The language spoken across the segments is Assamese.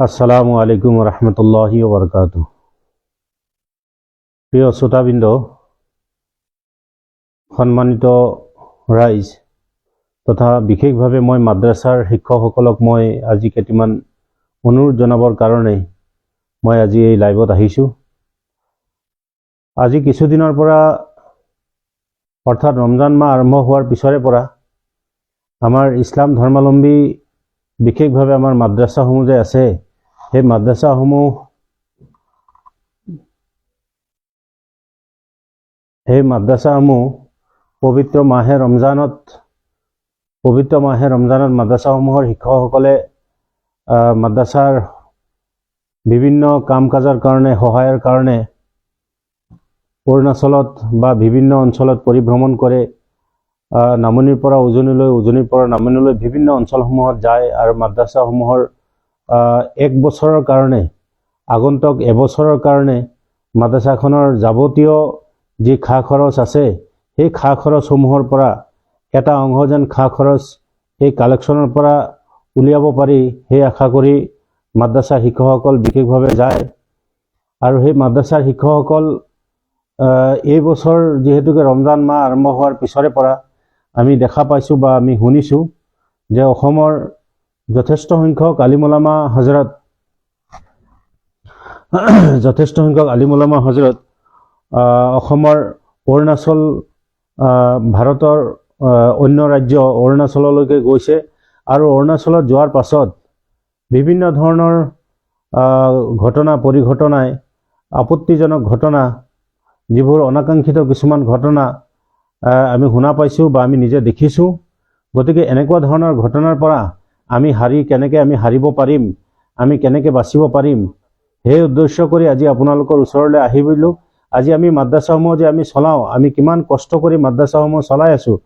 আসসালামু আলাইকুম ৰহমতুল্লাহি ওয়া বাৰাকাতুহু। প্ৰিয় শ্ৰোতাবৃন্দ, সম্মানিত ৰাইজ তথা বিশেষভাৱে মই মাদ্ৰাছাৰ শিক্ষকসকলক মই আজি কেইটামান অনুৰোধ জনাবৰ কাৰণে মই আজি এই লাইভত আহিছোঁ। আজি কিছুদিনৰ পৰা অৰ্থাৎ ৰমজান মাহ আৰম্ভ হোৱাৰ পিছৰে পৰা আমাৰ ইছলাম ধৰ্মাৱলম্বী বিশেষভাৱে আমাৰ মাদ্ৰাছাসমূহ যে আছে, সেই মাদ্ৰাছাসমূহ পবিত্ৰ মাহে ৰমজানত মাদ্ৰাছাসমূহৰ শিক্ষকসকলে মাদ্ৰাছাৰ বিভিন্ন কাম কাজৰ কাৰণে সহায়ৰ কাৰণে অৰুণাচলত বা বিভিন্ন অঞ্চলত পৰিভ্ৰমণ কৰে। নামনিৰ পৰা উজনিলৈ, উজনিৰ পৰা নামনিলৈ বিভিন্ন অঞ্চলসমূহত যায় আৰু মাদ্ৰাছাসমূহৰ এক বছৰৰ কাৰণে, আগন্তুক এবছৰৰ কাৰণে মাদ্ৰাছাখনৰ যাৱতীয় যি খা খৰচ আছে, সেই খা খৰচসমূহৰ পৰা এটা অংশ যেন খা খৰচ এই কালেকশ্যনৰ পৰা উলিয়াব পাৰি, সেই আশা কৰি মাদ্ৰাছাৰ শিক্ষকসকল বিশেষভাৱে যায়। আৰু সেই মাদ্ৰাছাৰ শিক্ষকসকল এই বছৰ যিহেতুকে ৰমজান মাহ আৰম্ভ হোৱাৰ পিছৰে পৰা আমি দেখা পাইছোঁ বা আমি শুনিছোঁ যে অসমৰ যথেষ্ট সংখ্যক আলিম ওলামা হজৰত অসমৰ অৰুণাচল, ভাৰতৰ অন্য ৰাজ্য অৰুণাচললৈকে গৈছে আৰু অৰুণাচলত যোৱাৰ পাছত বিভিন্ন ধৰণৰ পৰিঘটনাই আপত্তিজনক ঘটনা, যিবোৰ অনাকাংক্ষিত কিছুমান ঘটনা আমি শুনা পাইছোঁ বা আমি নিজে দেখিছোঁ। গতিকে এনেকুৱা ধৰণৰ ঘটনাৰ পৰা আমি হাৰিব পাৰিম, আমি কেনেকৈ বাচিব পাৰিম, সেই উদ্দেশ্য কৰি আজি আপোনালোকৰ ওচৰলৈ আহিলোঁ। আজি আমি মাদ্ৰাছাসমূহ যে আমি চলাওঁ, আমি কিমান কষ্ট কৰি মাদ্ৰাছাসমূহ চলাই আছোঁ,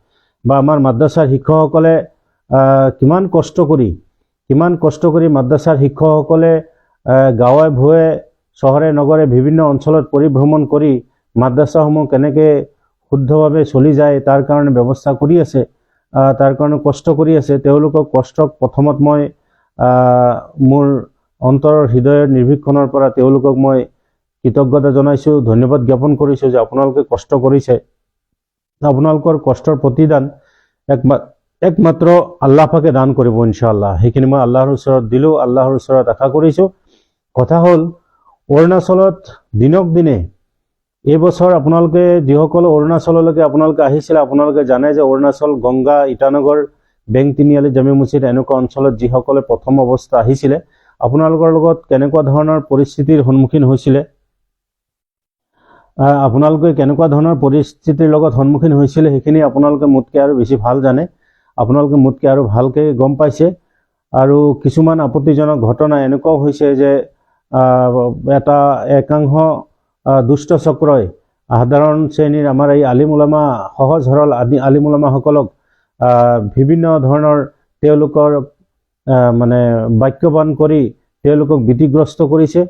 বা আমাৰ মাদ্ৰাছাৰ শিক্ষকসকলে কিমান কষ্ট কৰি মাদ্ৰাছাৰ শিক্ষকসকলে গাঁৱে ভূঞে, চহৰে নগৰে বিভিন্ন অঞ্চলত পৰিভ্ৰমণ কৰি মাদ্ৰাছাসমূহ কেনেকৈ শুদ্ধভাৱে চলি যায় তাৰ কাৰণে ব্যৱস্থা কৰি আছে, তাৰ কাৰণে কষ্ট কৰি আছে। তেওঁলোকক কষ্টক প্ৰথমত মই মোৰ অন্তৰৰ হৃদয়ৰ নিৰ্ভীকখনৰ পৰা তেওঁলোকক মই কৃতজ্ঞতা জনাইছোঁ, ধন্যবাদ জ্ঞাপন কৰিছোঁ যে আপোনালোকে কষ্ট কৰিছে। আপোনালোকৰ কষ্টৰ প্ৰতিদান একমাত্ৰ আল্লাহ পাকে দান কৰিব ইনশাআল্লাহ। সেইখিনি মই আল্লাহৰ ওচৰত দিলোঁ, আল্লাহৰ ওচৰত আশা কৰিছোঁ। কথা হ'ল, অৰুণাচলত দিনক দিনে এইবছৰ আপোনালোকে যিসকল অৰুণাচললৈকে আপোনালোকে আহিছিলে, আপোনালোকে জানে যে অৰুণাচল, গংগা, ইটানগৰ, বেং তিনিআলি, জামে মছজিদ এনেকুৱা অঞ্চলত যিসকলে প্ৰথম অৱস্থা আহিছিলে, আপোনালোকৰ লগত কেনেকুৱা ধৰণৰ পৰিস্থিতিৰ সন্মুখীন হৈছিলে, সেইখিনি আপোনালোকে মোতকৈ আৰু বেছি ভাল জানে, আপোনালোকে মোতকৈ আৰু ভালকৈ গম পাইছে। আৰু কিছুমান আপত্তিজনক ঘটনা এনেকুৱাও হৈছে যে একাংশ দুষ্ট চক্ৰই সাধাৰণ শ্ৰেণীৰ আমাৰ এই আলিম ওলামা, সহজ সৰল আলিম ওলামাসকলক বিভিন্ন ধৰণৰ তেওঁলোকৰ বাক্যবান কৰি তেওঁলোকক ভীতিগ্ৰস্ত কৰিছে।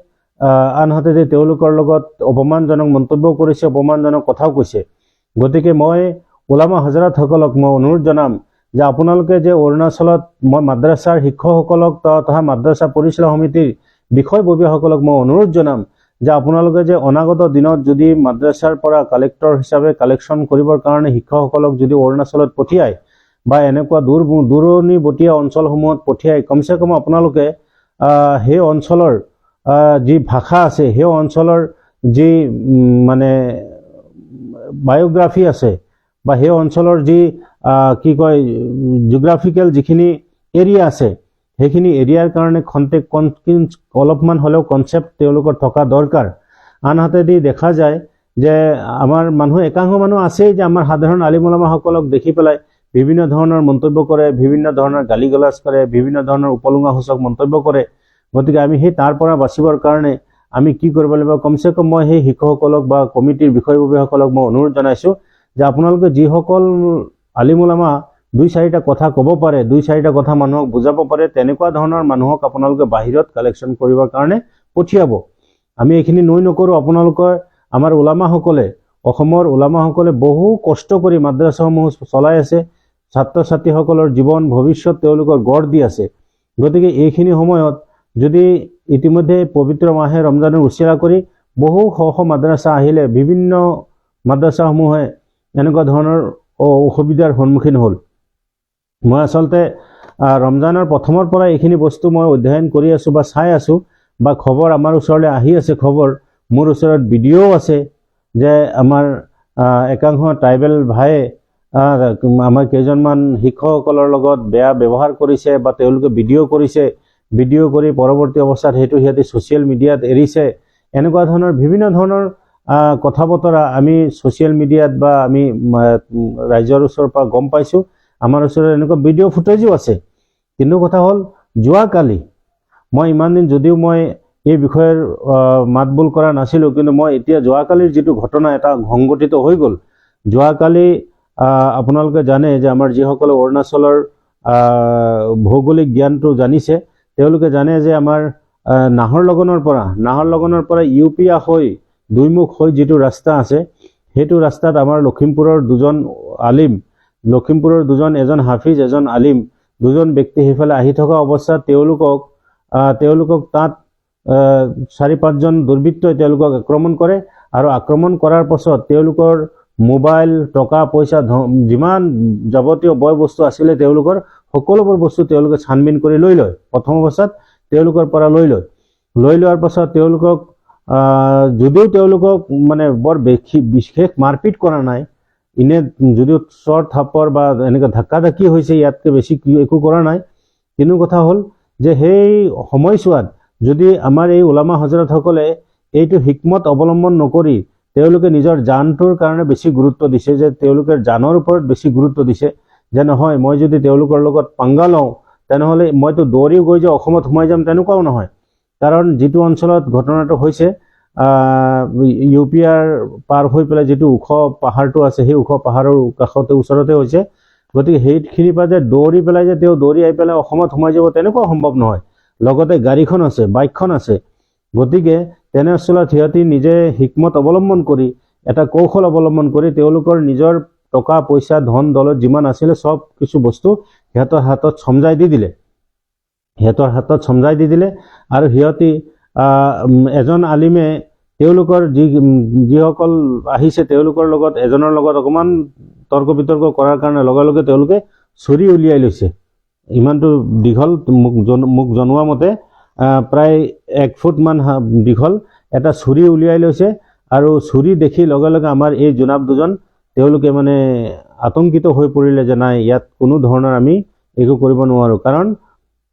আনহাতে তেওঁলোকৰ লগত অপমানজনক মন্তব্য কৰিছে, অপমানজনক কথাও কৈছে। গতিকে মই ওলামা হজৰতসকলক মই অনুৰোধ জনাম যে আপোনালোকে যে অৰুণাচলত, মই মাদ্ৰাছাৰ শিক্ষকসকলক তথা মাদ্ৰাছা পৰিচালনা সমিতিৰ বিষয়ববীয়াসকলক মই অনুৰোধ জনাম যে আপোনালোকে যে অনাগত দিনত যদি মাদ্ৰাছাৰ পৰা কালেক্টৰ হিচাপে কালেকশ্যন কৰিবৰ কাৰণে শিক্ষকসকলক যদি অৰুণাচলত পঠিয়ায় বা এনেকুৱা দূৰণিবতীয়া অঞ্চলসমূহত পঠিয়ায়, কমচে কম আপোনালোকে সেই অঞ্চলৰ যি ভাষা আছে, সেই অঞ্চলৰ যি বায়োগ্ৰাফি আছে, বা সেই অঞ্চলৰ যি জিঅ'গ্ৰাফিকেল যিখিনি এৰিয়া আছে, সেইখিনি এৰিয়াৰ কাৰণে অলপমান হ'লেও কনচেপ্ট তেওঁলোকৰ থকা দৰকাৰ। আনহাতে দেখা যায় যে আমাৰ একাংশ মানুহ আছেই যে আমাৰ সাধাৰণ আলিম ওলামাসকলক দেখি পেলাই বিভিন্ন ধৰণৰ মন্তব্য কৰে, বিভিন্ন ধৰণৰ গালি গালাজ কৰে, বিভিন্ন ধৰণৰ উপলুঙাসূচক মন্তব্য কৰে। গতিকে আমি তাৰ পৰা বাচিবৰ কাৰণে আমি কি কৰিব লাগিব, কমচে কম মই সেই শিক্ষকসকলক বা কমিটিৰ বিষয়ববীয়াসকলক মই অনুৰোধ জনাইছোঁ যে আপোনালোকে যিসকল আলিম ওলামা দুই চাৰিটা কথা ক'ব পাৰে, দুই চাৰিটা কথা মানুহক বুজাব পাৰে, তেনেকুৱা ধৰণৰ মানুহক আপোনালোকে বাহিৰত কালেকশ্যন কৰিবৰ কাৰণে পঠিয়াব। আমি এইখিনি নকৰোঁ। আপোনালোকৰ আমাৰ ওলামাসকলে, অসমৰ ওলামাসকলে বহু কষ্ট কৰি মাদ্ৰাছাসমূহ চলাই আছে, ছাত্ৰ ছাত্ৰীসকলৰ জীৱন ভৱিষ্যত তেওঁলোকৰ গঢ় দি আছে। গতিকে এইখিনি সময়ত যদি ইতিমধ্যে পবিত্ৰ মাহে ৰমজানৰ উচিলা কৰি বহু শ মাদ্ৰাছা আহিলে বিভিন্ন মাদ্ৰাছাসমূহে এনেকুৱা ধৰণৰ অসুবিধাৰ সন্মুখীন হ'ল। মই আচলতে ৰমজানৰ প্ৰথমৰ পৰা এইখিনি বস্তু মই অধ্যয়ন কৰি আছোঁ বা চাই আছোঁ বা খবৰ আমাৰ ওচৰলৈ আহি আছে, খবৰ মোৰ ওচৰত ভিডিঅ'ও আছে যে আমাৰ একাংশ ট্ৰাইবেল ভাইয়ে আমাৰ কেইজনমান শিক্ষকসকলৰ লগত বেয়া ব্যৱহাৰ কৰিছে বা তেওঁলোকে ভিডিঅ' কৰিছে, ভিডিঅ' কৰি পৰৱৰ্তী অৱস্থাত সেইটো সিহঁতে ছ'চিয়েল মিডিয়াত এৰিছে। এনেকুৱা ধৰণৰ বিভিন্ন ধৰণৰ কথা বতৰা আমি ছ'চিয়েল মিডিয়াত বা আমি ৰাইজৰ ওচৰৰ পৰা গম পাইছোঁ। আমাৰ ওচৰত এনেকুৱা ভিডিঅ' ফুটেজো আছে। কিন্তু কথা হ'ল যোৱাকালি মই ইমান দিন যদিও মই এই বিষয়ৰ মাত বোল কৰা নাছিলোঁ, কিন্তু মই এতিয়া যোৱাকালিৰ যিটো ঘটনা এটা সংঘটিত হৈ গ'ল। যোৱাকালি আপোনালোকে জানে যে আমাৰ যিসকলে অৰুণাচলৰ ভৌগোলিক জ্ঞানটো জানিছে তেওঁলোকে জানে যে আমাৰ নাহৰলগুনৰ পৰা ইউপিয়া হৈ দুইমুখ হৈ যিটো ৰাস্তা আছে সেইটো ৰাস্তাত আমাৰ লখিমপুৰৰ দুজন আলিম, লখিমপুৰৰ এজন হাফিজ এজন আলিম দুজন ব্যক্তি সেইফালে আহি থকা অৱস্থাত তেওঁলোকক তাত 4-5জন দুৰ্বৃত্তই তেওঁলোকক আক্ৰমণ কৰে আৰু আক্ৰমণ কৰাৰ পাছত তেওঁলোকৰ মোবাইল, টকা পইচা, যিমান যাৱতীয় বয় বস্তু আছিলে তেওঁলোকৰ সকলোবোৰ বস্তু তেওঁলোকে ছানবিন কৰি লৈ লয়। প্ৰথম অৱস্থাত তেওঁলোকৰ পৰা লৈ লোৱাৰ পাছত তেওঁলোকক যদিও তেওঁলোকক মানে বৰ বিশেষ মাৰপিট কৰা নাই, ইনে যদিও চৰ থাপৰ বা এনেকৈ ধাক্কা ধাক্কি হৈছে, ইয়াতকৈ বেছি একো কৰা নাই। কিন্তু কথা হ'ল যে সেই সময়ছোৱাত যদি আমাৰ এই ওলামা হজৰতসকলে এইটো হিকমত অৱলম্বন নকৰি তেওঁলোকে নিজৰ জানটোৰ কাৰণে বেছি গুৰুত্ব দিছে, যে তেওঁলোকে জানৰ ওপৰত বেছি গুৰুত্ব দিছে যে নহয় মই যদি তেওঁলোকৰ লগত পাংগা লওঁ তেনেহ'লে মইতো দৌৰি গৈ যে অসমত সোমাই যাম তেনেকুৱাও নহয়। কাৰণ যিটো অঞ্চলত ঘটনাটো হৈছে ইউপিয়াৰ পাৰ হৈ পেলাই যিটো ওখ পাহাৰটো আছে সেই ওখ পাহাৰৰ কাষতে ওচৰতে হৈছে। গতিকে সেইখিনিৰ পৰা যে দৌৰি পেলাই যে তেওঁ দৌৰি আহি পেলাই অসমত সোমাই যাব তেনেকুৱাও সম্ভৱ নহয়। লগতে গাড়ীখন আছে, বাইকখন আছে। গতিকে তেনে অঞ্চলত সিহঁতি নিজে হিকমত অৱলম্বন কৰি এটা কৌশল অৱলম্বন কৰি তেওঁলোকৰ নিজৰ টকা পইচা ধন দলত যিমান আছিলে সব কিছু বস্তু সিহঁতৰ হাতত চমজাই দি দিলে আৰু সিহঁতি এজন আলিমে তেওঁলোকৰ যিসকল আহিছে তেওঁলোকৰ লগত এজনৰ লগত অকণমান তৰ্ক বিতৰ্ক কৰাৰ কাৰণে লগে লগে তেওঁলোকে ছুৰী উলিয়াই লৈছে। ইমানটো দীঘল, মোক জনোৱা মতে প্ৰায় 1 ফুটমান দীঘল এটা ছুৰী উলিয়াই লৈছে আৰু ছুৰী দেখি লগে লগে আমাৰ এই জোনাব দুজন তেওঁলোকে মানে আতংকিত হৈ পৰিলে যে নাই ইয়াত কোনো ধৰণৰ আমি একো কৰিব নোৱাৰোঁ। কাৰণ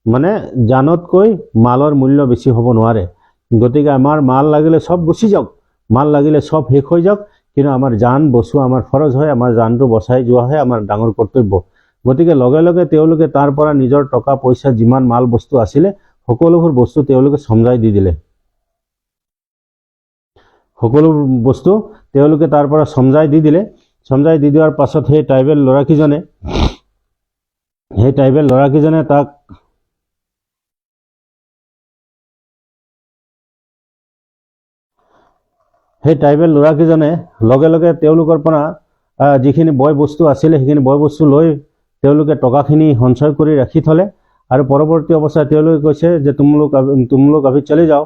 মানে জানতকৈ মালৰ মূল্য বেছি হ'ব নোৱাৰে। গতিকে আমাৰ মাল লাগিলে সব গুচি যাওক, মাল লাগিলে সব শেষ হৈ যাওক, কিন্তু আমাৰ জান বচোৱা আমাৰ ফৰজ হয়, আমাৰ জানটো বচাই যোৱা হয় আমাৰ ডাঙৰ কৰ্তব্য। গতিকে লগে লগে তেওঁলোকে তাৰ পৰা নিজৰ টকা পইচা যিমান মাল বস্তু আছিলে সকলোবোৰ বস্তু তেওঁলোকে চমজাই দি দিলে। সকলো বস্তু তেওঁলোকে তাৰ পৰা চমজাই দি দিয়াৰ পাছত সেই ট্ৰাইবেল ল'ৰাকেইজনে তাক লগে লগে তেওঁলোকৰ পৰা যিখিনি বয় বস্তু আছিলে সেইখিনি বয় বস্তু লৈ তেওঁলোকে টকাখিনি সঞ্চয় কৰি ৰাখি থলে আৰু পৰৱৰ্তী অৱস্থাত তেওঁলোকে কৈছে যে তোমালোক আভি চলে যাও,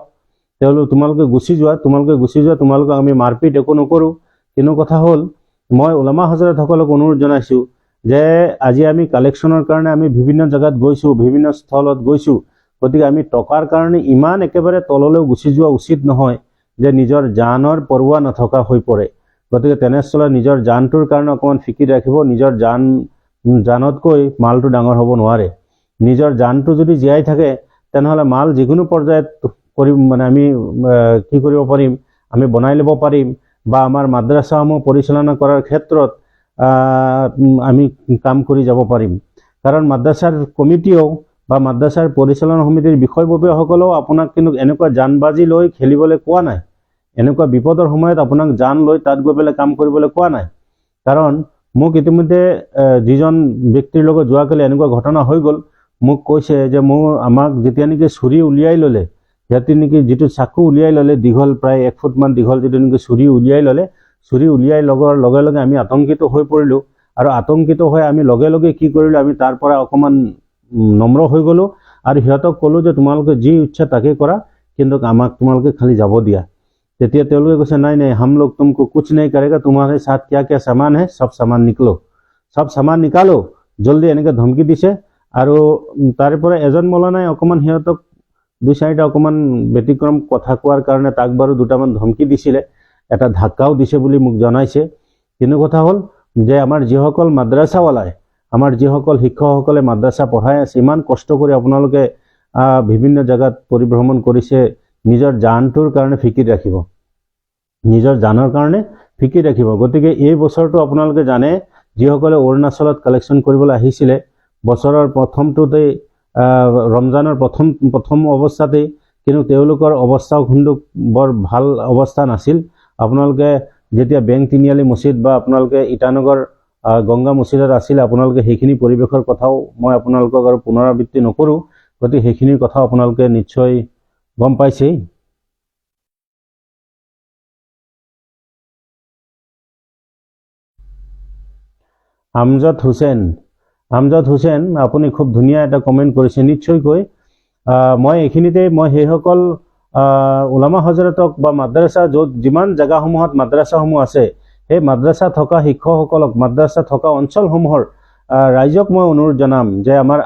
তোমালোকে গুচি যোৱা, তোমালোকক আমি মাৰপিট একো নকৰোঁ। কিন্তু কথা হ'ল মই ওলামা হজৰতসকলক অনুৰোধ জনাইছোঁ যে আজি আমি কালেকশ্যনৰ কাৰণে আমি বিভিন্ন জেগাত গৈছোঁ, বিভিন্ন স্থলত গৈছোঁ। গতিকে আমি টকাৰ কাৰণে ইমান একেবাৰে তললৈ গুচি যোৱা উচিত নহয় যে নিজৰ জানৰ পৰোৱা নথকা হৈ পৰে। গতিকে তেনেস্থলত নিজৰ জানটোৰ কাৰণে অকণমান ফিকিৰ ৰাখিব। নিজৰ জানতকৈ মালটো ডাঙৰ হ'ব নোৱাৰে। নিজৰ জানটো যদি জীয়াই থাকে তেনেহ'লে মাল যিকোনো পৰ্যায়ত আমি কি কৰিব পাৰিম, আমি বনাই ল'ব পাৰিম বা আমাৰ মাদ্ৰাছাসমূহ পৰিচালনা কৰাৰ ক্ষেত্ৰত আমি কাম কৰি যাব পাৰিম। কাৰণ মাদ্ৰাছাৰ কমিটিও বা মাদ্ৰাছাৰ পৰিচালনা সমিতিৰ বিষয়ববীয়াসকলেও আপোনাক কিন্তু এনেকুৱা জানবাজি লৈ খেলিবলৈ কোৱা নাই, এনেকুৱা বিপদৰ সময়ত আপোনাক জান লৈ তাত গৈ পেলাই কাম কৰিবলৈ কোৱা নাই। কাৰণ মোক ইতিমধ্যে যিজন ব্যক্তিৰ লগত যোৱাকালি এনেকুৱা ঘটনা হৈ গ'ল, মোক কৈছে যে আমাক যেতিয়া নেকি ছুৰী উলিয়াই ল'লে, সিহঁতে নেকি যিটো চাকু উলিয়াই ল'লে দীঘল প্ৰায় 1 ফুটমান দীঘল যিটো নেকি ছুৰী উলিয়াই ল'লে, ছুৰী উলিয়াই লগৰ লগে লগে আমি আতংকিত হৈ পৰিলোঁ। আৰু আতংকিত হৈ আমি লগে লগে কি কৰিলোঁ, আমি তাৰ পৰা অকণমান নম্ৰ হৈ গ'লোঁ আৰু সিহঁতক ক'লোঁ যে তোমালোকে যি ইচ্ছা তাকে কৰা, কিন্তু আমাক তোমালোকে খালি যাব দিয়া। তেতিয়া তেওঁলোকে কৈছে নাই নাই हम लोग तुमको कुछ नहीं करेगा, तुम्हारे साथ क्या क्या सामान है सब सामान निकलो, सब सामान निकालो জলদি, এনেকৈ ধমকি দিছে। আৰু তাৰে পৰা এজন মৌলানাই অকণমান সিহঁতক 2-4টা অকণমান ব্যতিক্ৰম কথা কোৱাৰ কাৰণে তাক বাৰু 2টামান ধমকি দিছিলে, এটা ধাক্কাও দিছে বুলি মোক জনাইছে। কিন্তু কথা হ'ল যে আমাৰ যিসকল মাদ্ৰাছাৱালাই, আমাৰ যিসকল শিক্ষকসকলে মাদ্ৰাছা পঢ়াই আছে, ইমান কষ্ট কৰি আপোনালোকে বিভিন্ন জেগাত পৰিভ্ৰমণ কৰিছে, নিজৰ জানটোৰ কাৰণে ফিকিৰ ৰাখিব, নিজৰ জানৰ কাৰণে ফিকিৰ ৰাখিব। গতিকে এই বছৰটো আপোনালোকে জানে যিসকলে অৰুণাচলত কালেকশ্যন কৰিবলৈ আহিছিলে, বছৰৰ প্ৰথমটোতেই ৰমজানৰ প্ৰথম অৱস্থাতেই, কিন্তু তেওঁলোকৰ অৱস্থাও কিন্তু বৰ ভাল অৱস্থা নাছিল। আপোনালোকে যেতিয়া বেং তিনিআলি মছজিদ বা আপোনালোকে ইটানগৰ গংগা মছজিদত আছিল, আপোনালোকে সেইখিনি পৰিৱেশৰ কথাও মই আপোনালোকক আৰু পুনৰাবৃত্তি নকৰোঁ, গতিকে সেইখিনিৰ কথাও আপোনালোকে নিশ্চয় গম পাইছেই। আমজাদ হুছেইন আপুনি খুব ধুনীয়া এটা কমেণ্ট কৰিছে। নিশ্চয়কৈ মই এইখিনিতে মই সেইসকল উলামা হজৰতক বা মাদ্ৰাছা য'ত যিমান জেগাসমূহত মাদ্ৰাছাসমূহ আছে, সেই মাদ্ৰাছা থকা শিক্ষকসকলক, মাদ্ৰাছা থকা অঞ্চলসমূহৰ ৰাইজক মই অনুৰোধ জনাম যে আমাৰ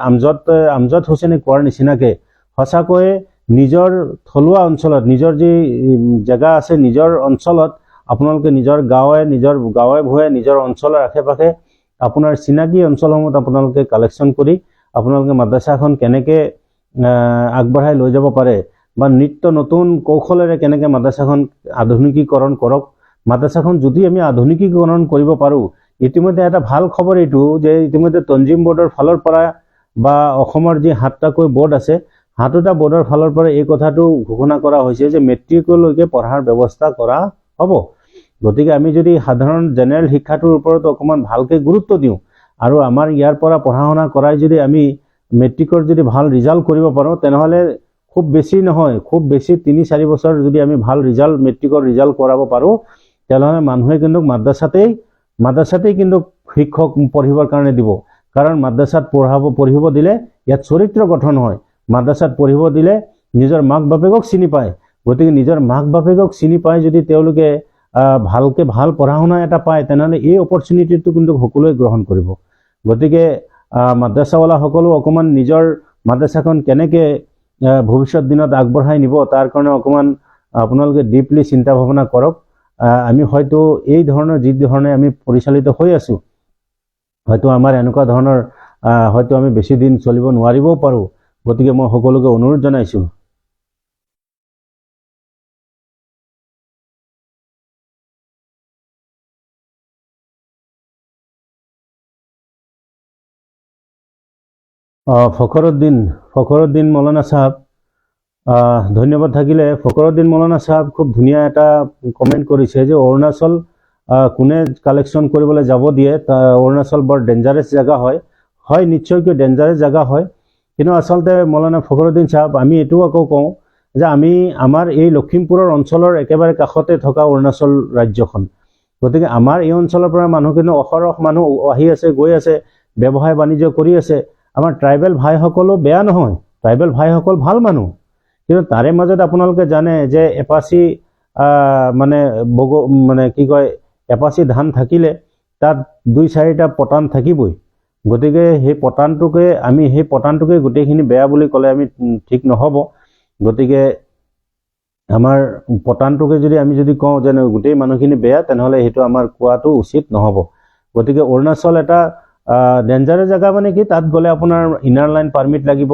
আমজাদ হুছেইনে কোৱাৰ নিচিনাকৈ সঁচাকৈয়ে নিজৰ থলুৱা অঞ্চলত, নিজৰ যি জেগা আছে, নিজৰ অঞ্চলত আপোনালোকে নিজৰ গাঁৱে ভূঞে নিজৰ অঞ্চলৰ আশে পাশে আপোনাৰ চিনাকি অঞ্চলসমূহত আপোনালোকে কালেকশ্যন কৰি আপোনালোকে মাদ্ৰাছাখন কেনেকৈ আগবঢ়াই লৈ যাব পাৰে বা নিত্য নতুন কৌশলেৰে কেনেকৈ মাদ্ৰাছাখন আধুনিকীকৰণ কৰক। মাদ্ৰাছাখন যদি আমি আধুনিকীকৰণ কৰিব পাৰোঁ, ইতিমধ্যে এটা ভাল খবৰ এইটো যে ইতিমধ্যে তঞ্জিম বৰ্ডৰ ফালৰ পৰা বা অসমৰ যি 7টাকৈ বৰ্ড আছে, 7টা বৰ্ডৰ ফালৰ পৰা এই কথাটো ঘোষণা কৰা হৈছে যে মেট্ৰিকলৈকে পঢ়াৰ ব্যৱস্থা কৰা হ'ব। গতিকে আমি যদি সাধাৰণ জেনেৰেল শিক্ষাটোৰ ওপৰত অকণমান ভালকৈ গুৰুত্ব দিওঁ আৰু আমাৰ ইয়াৰ পৰা পঢ়া শুনা কৰাই যদি আমি মেট্ৰিকৰ যদি ভাল ৰিজাল্ট কৰিব পাৰোঁ, তেনেহ'লে খুব বেছি নহয়, খুব বেছি 3-4 বছৰ যদি আমি ভাল মেট্ৰিকৰ ৰিজাল্ট কৰাব পাৰোঁ, তেনেহ'লে মানুহে কিন্তু মাদ্ৰাছাতেই কিন্তু শিক্ষক পঢ়িবৰ কাৰণে দিব। কাৰণ মাদ্ৰাছাত পঢ়িব দিলে ইয়াত চৰিত্ৰ গঠন হয়, মাদ্ৰাছাত পঢ়িব দিলে নিজৰ মাক বাপেকক চিনি পায়। গতিকে নিজৰ মাক বাপেকক চিনি পাই যদি তেওঁলোকে ভালকৈ ভাল পঢ়া শুনা এটা পায়, তেনেহ'লে এই অপৰচুনিটিটো কিন্তু সকলোৱে গ্ৰহণ কৰিব। গতিকে মাদ্ৰাছাৱালাসকলো অকণমান নিজৰ মাদ্ৰাছাখন কেনেকৈ ভৱিষ্যত দিনত আগবঢ়াই নিব তাৰ কাৰণে অকণমান আপোনালোকে ডিপলি চিন্তা ভাৱনা কৰক। আমি হয়তো এই ধৰণৰ যি ধৰণে আমি পৰিচালিত হৈ আছোঁ, হয়তো আমাৰ এনেকুৱা ধৰণৰ হয়তো আমি বেছি দিন চলিব নোৱাৰিবও পাৰোঁ। গতিকে মই সকলোকে অনুৰোধ জনাইছোঁ ফখৰুদ্দিন মৌলানা সাহেব, ধন্যবাদ থাকিলে। ফখৰুদ্দিন মৌলানা সাহেব খুব ধুনীয়া এটা কমেণ্ট কৰিছে যে অৰুণাচল কোনে কালেকশ্যন কৰিবলৈ যাব দিয়ে, অৰুণাচল বৰ ডেঞ্জাৰাছ জেগা হয়। নিশ্চয়কৈ ডেঞ্জাৰাছ জেগা হয়, কিন্তু আচলতে মৌলানা ফখৰুদ্দিন সাহেব আমি এইটোও আকৌ কওঁ যে আমাৰ এই লখিমপুৰৰ অঞ্চলৰ একেবাৰে কাষতে থকা অৰুণাচল ৰাজ্যখন। গতিকে আমাৰ এই অঞ্চলৰ পৰা মানুহ কিন্তু অহৰহ মানুহ আহি আছে, গৈ আছে, ব্যৱসায় বাণিজ্য কৰি আছে। আমাৰ ট্ৰাইবেল ভাইসকলো বেয়া নহয়, ট্ৰাইবেল ভাইসকল ভাল মানুহ, কিন্তু তাৰে মাজত আপোনালোকে জানে যে এপাচি এপাচি ধান থাকিলে তাত 2-4টা পটান থাকিবই। গতিকে সেই পটানটোকে গোটেইখিনি বেয়া বুলি ক'লে আমি ঠিক নহ'ব। গতিকে আমাৰ পটানটোকে আমি যদি কওঁ যে গোটেই মানুহখিনি বেয়া, তেনেহ'লে সেইটো আমাৰ কোৱাটো উচিত নহ'ব। গতিকে অৰুণাচল এটা ডেঞ্জাৰাছ জেগা মানে কি, তাত গ'লে আপোনাৰ ইনাৰ লাইন পাৰ্মিট লাগিব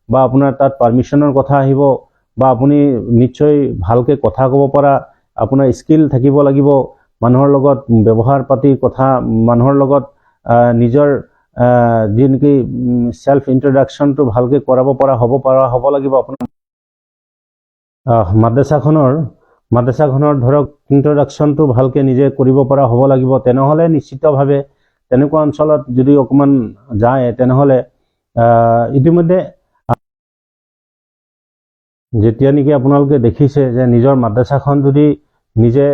বা আপোনাৰ তাত পাৰ্মিশ্যনৰ কথা আহিব বা আপুনি নিশ্চয় ভালকৈ কথা ক'ব পৰা আপোনাৰ স্কিল থাকিব লাগিব, মানুহৰ লগত ব্যৱহাৰ পাতিৰ কথা, মানুহৰ লগত নিজৰ যি নেকি ছেল্ফ ইন্ট্ৰডাকশ্যনটো ভালকৈ কৰাব পৰা হ'ব লাগিব। আপোনাৰ মাদ্ৰাছাখনৰ ধৰক ইন্ট্ৰডাকশ্যনটো ভালকৈ নিজে কৰিব পৰা হ'ব লাগিব। তেনেহ'লে নিশ্চিতভাৱে তেনেকুৱা অঞ্চলত যদি অকণমান যায়, তেনেহ'লে ইতিমধ্যে যেতিয়া নেকি আপোনালোকে দেখিছে যে নিজৰ মাদ্ৰাছাখন যদি নিজে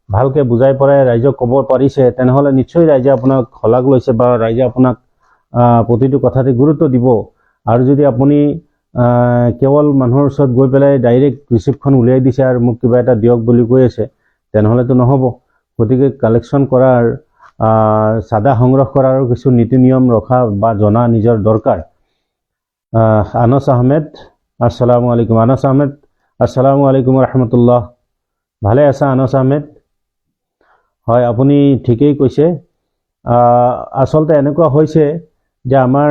ভালকৈ বুজাই পৰাই ৰাইজক ক'ব পাৰিছে, তেনেহ'লে নিশ্চয় ৰাইজে আপোনাক শলাগ লৈছে বা ৰাইজে আপোনাক প্ৰতিটো কথাতে গুৰুত্ব দিব। আৰু যদি আপুনি কেৱল মানুহৰ ওচৰত গৈ পেলাই ডাইৰেক্ট ৰিচিপ্টখন উলিয়াই দিছে আৰু মোক কিবা এটা দিয়ক বুলি কৈ আছে, তেনেহ'লেতো নহ'ব। গতিকে কালেকশ্যন কৰাৰ চাঁদা সংগ্ৰহ কৰাৰো কিছু নীতি নিয়ম ৰখা বা জনা নিজৰ দৰকাৰ। আনছ আহমেদ, আসসালামু আলাইকুম। আনছ আহমেদ, আসসালামু আলাইকুম ৰহমতুল্লাহ। ভালে আছা আনছ আহমেদ? হয়, আপুনি ঠিকেই কৈছে। আচলতে এনেকুৱা হৈছে যে আমাৰ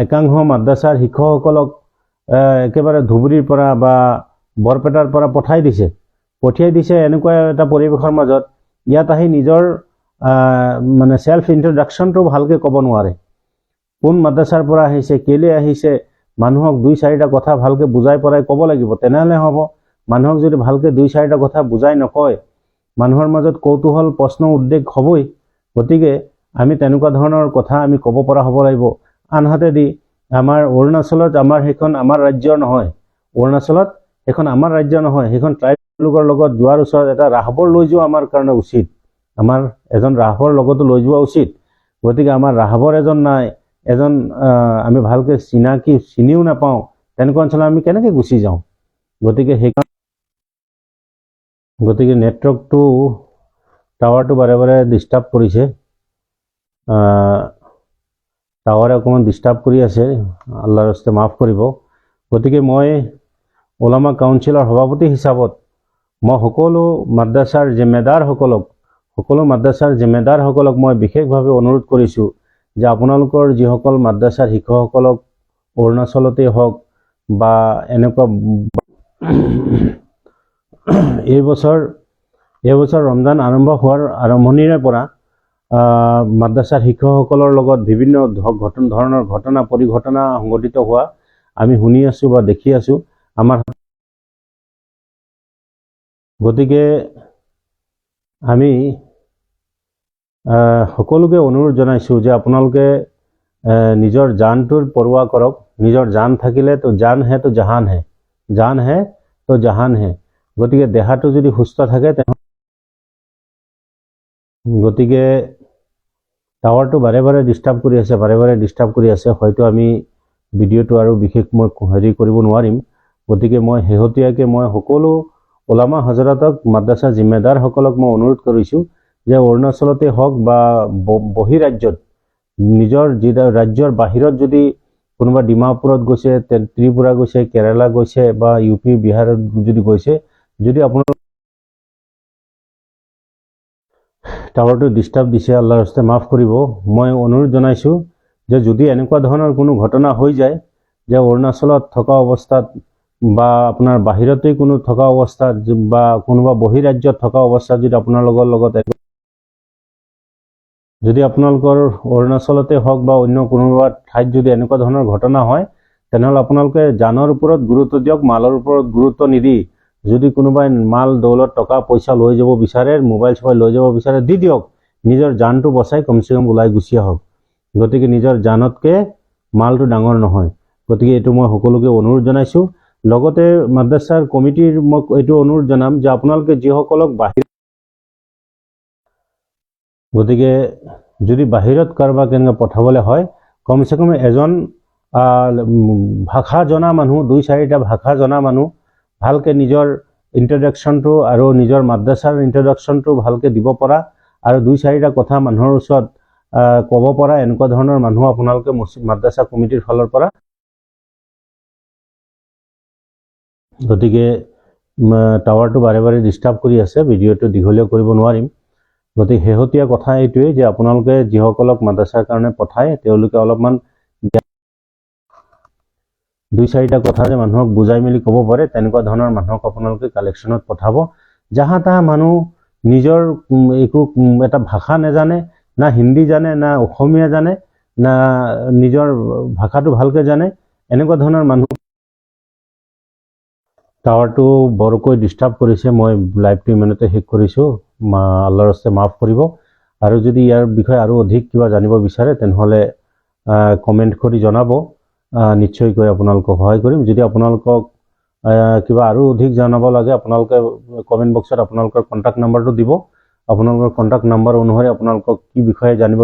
একাংশ মাদ্ৰাছাৰ শিক্ষকসকলক একেবাৰে ধুবুৰীৰ পৰা বা বৰপেটাৰ পৰা পঠিয়াই দিছে এনেকুৱা এটা পৰিৱেশৰ মাজত। ইয়াত আহি নিজৰ মানে সেল্ফ ইন্ট্ৰডাকশ্যনটো ভালকৈ ক'ব নোৱাৰে। কোন মাদ্ৰাছাৰ পৰা আহিছে, কেলৈ আহিছে, মানুহক 2-4টা কথা ভালকৈ বুজাই পৰাই ক'ব লাগিব, তেনেহ'লে হ'ব। মানুহক যদি ভালকৈ 2-4টা কথা বুজাই নকয়, মানুহৰ মাজত কৌতূহল, প্ৰশ্ন, উদ্বেগ হ'বই। গতিকে আমি তেনেকুৱা ধৰণৰ কথা আমি ক'ব পৰা হ'ব লাগিব। আনহাতেদি আমাৰ অৰুণাচলত সেইখন আমাৰ ৰাজ্য নহয়, অৰুণাচলত সেইখন আমাৰ ৰাজ্য নহয়, সেইখন ট্ৰাইবেল লোকৰ লগত যোৱাৰ ওচৰত এটা ৰাহবৰ লৈ যোৱা আমাৰ কাৰণে উচিত। আমাৰ এজন ৰাহবৰ লগতো লৈ যোৱা উচিত। গতিকে আমাৰ ৰাহবৰ এজন নাই, আমি ভালকৈ চিনিও নাপাওঁ, তেনেকুৱা অঞ্চলত আমি কেনেকৈ গুচি যাওঁ? গতিকে নেটৱৰ্কটো টাৱাৰটো বাৰে বাৰে ডিষ্টাৰ্ব কৰিছে, টাৱাৰে অকণমান ডিষ্টাৰ্ব কৰি আছে, আল্লাহৰ ৰাস্তে মাফ কৰিব। গতিকে মই ওলামা কাউন্সিলৰ সভাপতি হিচাপত মই সকলো মাদ্ৰাছাৰ জিম্মেদাৰসকলক মই বিশেষভাৱে অনুৰোধ কৰিছোঁ যে আপোনালোকৰ যিসকল মাদ্ৰাছাৰ শিক্ষকসকলক অৰুণাচলতেই হওক বা এনেকুৱা এই বছৰ ৰমজান আৰম্ভ হোৱাৰ আৰম্ভণিৰে পৰা মাদ্ৰাছাৰ শিক্ষকসকলৰ লগত বিভিন্ন ধৰণৰ পৰিঘটনা সংঘটিত হোৱা আমি শুনি আছোঁ বা দেখি আছোঁ আমাৰ। গতিকে আমি সকলোকে অনুৰোধ জনাইছোঁ যে আপোনালোকে নিজৰ জানটোৰ পৰৱা কৰক। নিজৰ জান থাকিলে তো জান হে তো জাহান হে, জান হে তো জাহান হে। গতিকে দেহাটো যদি সুস্থ থাকে, গতিকে টাৱাৰটো বাৰে বাৰে ডিষ্টাৰ্ব কৰি আছে, হয়তো আমি ভিডিঅ'টো আৰু বিশেষ মই কৰিব নোৱাৰিম। গতিকে মই শেহতীয়াকৈ সকলো ওলামা হজৰতক, মাদ্ৰাছা জিম্মেদাৰসকলক মই অনুৰোধ কৰিছোঁ যে অৰুণাচলতে হওক বা বহিৰাজ্যত, নিজৰ যি ৰাজ্যৰ বাহিৰত যদি কোনোবা ডিমাপুৰত গৈছে, ত্ৰিপুৰা গৈছে, কেৰালা গৈছে বা UP বিহাৰত যদি গৈছে, যদি আপোনালোক টাৱাৰটো ডিষ্টাৰ্ব দিছে, আল্লাহৰ ৰাস্তে মাফ কৰিব। মই অনুৰোধ জনাইছোঁ যে যদি এনেকুৱা ধৰণৰ কোনো ঘটনা হৈ যায় যে অৰুণাচলত থকা অৱস্থাত বা আপোনাৰ বাহিৰতেই কোনো থকা অৱস্থাত বা কোনোবা বহিৰাজ্যত থকা অৱস্থাত যদি আপোনালোকৰ লগত যদি আপোনালোকৰ অৰুণাচলতে হওক বা অন্য কোনোবা ঠাইত যদি এনেকুৱা ধৰণৰ ঘটনা হয়, তেনেহ'লে আপোনালোকে জানৰ ওপৰত গুৰুত্ব দিয়ক, মালৰ ওপৰত গুৰুত্ব নিদি যদি কোনোবাই মাল দৌলত টকা পইচা লৈ যাব বিচাৰে, মোবাইল চোবাইল লৈ যাব বিচাৰে, দি দিয়ক। নিজৰ জানটো বচাই কমচে কম ওলাই গুচি আহক। গতিকে নিজৰ জানতকৈ মালটো ডাঙৰ নহয়। গতিকে এইটো মই সকলোকে অনুৰোধ জনাইছোঁ। লগতে মাদ্ৰাছাৰ কমিটিৰ মই এইটো অনুৰোধ জনাম যে আপোনালোকে যিসকলক গতিকে যদি বাহিৰত কাৰোবাক কেনেকৈ পঠাবলৈ হয়, কমচে কম এজন ভাষা জনা মানুহ, 2-4টা ভাষা জনা মানুহ ভালকৈ নিজৰ ইন্ট্ৰডাকশ্যনটো আৰু নিজৰ মাদ্ৰাছাৰ ইন্ট্ৰডাকশ্যনটো ভালকৈ দিব পৰা আৰু 2-4টা কথা মানুহৰ ওচৰত ক'ব পৰা এনেকুৱা ধৰণৰ মানুহ আপোনালোকে মাদ্ৰাছা কমিটিৰ ফালৰ পৰা। গতিকে টাৱাৰটো বাৰে বাৰে ডিষ্টাৰ্ব কৰি আছে, ভিডিঅ'টো দীঘলীয়া কৰিব নোৱাৰিম। গতিকে শেহতীয়া কথা এইটোৱেই যে আপোনালোকে যিসকলক মাদ্ৰাছাৰ কাৰণে পঠায়, তেওঁলোকে অলপমান 2-4টা কথা যে মানুহক বুজাই মেলি ক'ব পাৰে, তেনেকুৱা ধৰণৰ মানুহক আপোনালোকে কালেকশ্যনত পঠাব। যাহা তাহা মানুহ নিজৰ একো এটা ভাষা নাজানে, না হিন্দী জানে, না অসমীয়া জানে, না নিজৰ ভাষাটো ভালকৈ জানে, এনেকুৱা ধৰণৰ মানুহ। টাৱাৰটো বৰকৈ ডিষ্টাৰ্ব কৰিছে, মই লাইভটো ইমানতে শেষ কৰিছোঁ, আল্লাহৰ ৰাস্তে মাফ কৰিব। আৰু যদি ইয়াৰ বিষয়ে আৰু অধিক কিবা জানিব বিচাৰে তেনেহ'লে কমেণ্ট কৰি জনাব, নিশ্চয়কৈ আপোনালোকক সহায় কৰিম। যদি আপোনালোকক কিবা আৰু অধিক জানাব লাগে, আপোনালোকে কমেণ্ট বক্সত আপোনালোকৰ কণ্টেক্ট নাম্বাৰটো দিব। আপোনালোকৰ কণ্টেক্ট নাম্বাৰ অনুসৰি আপোনালোকক কি বিষয়ে জানিব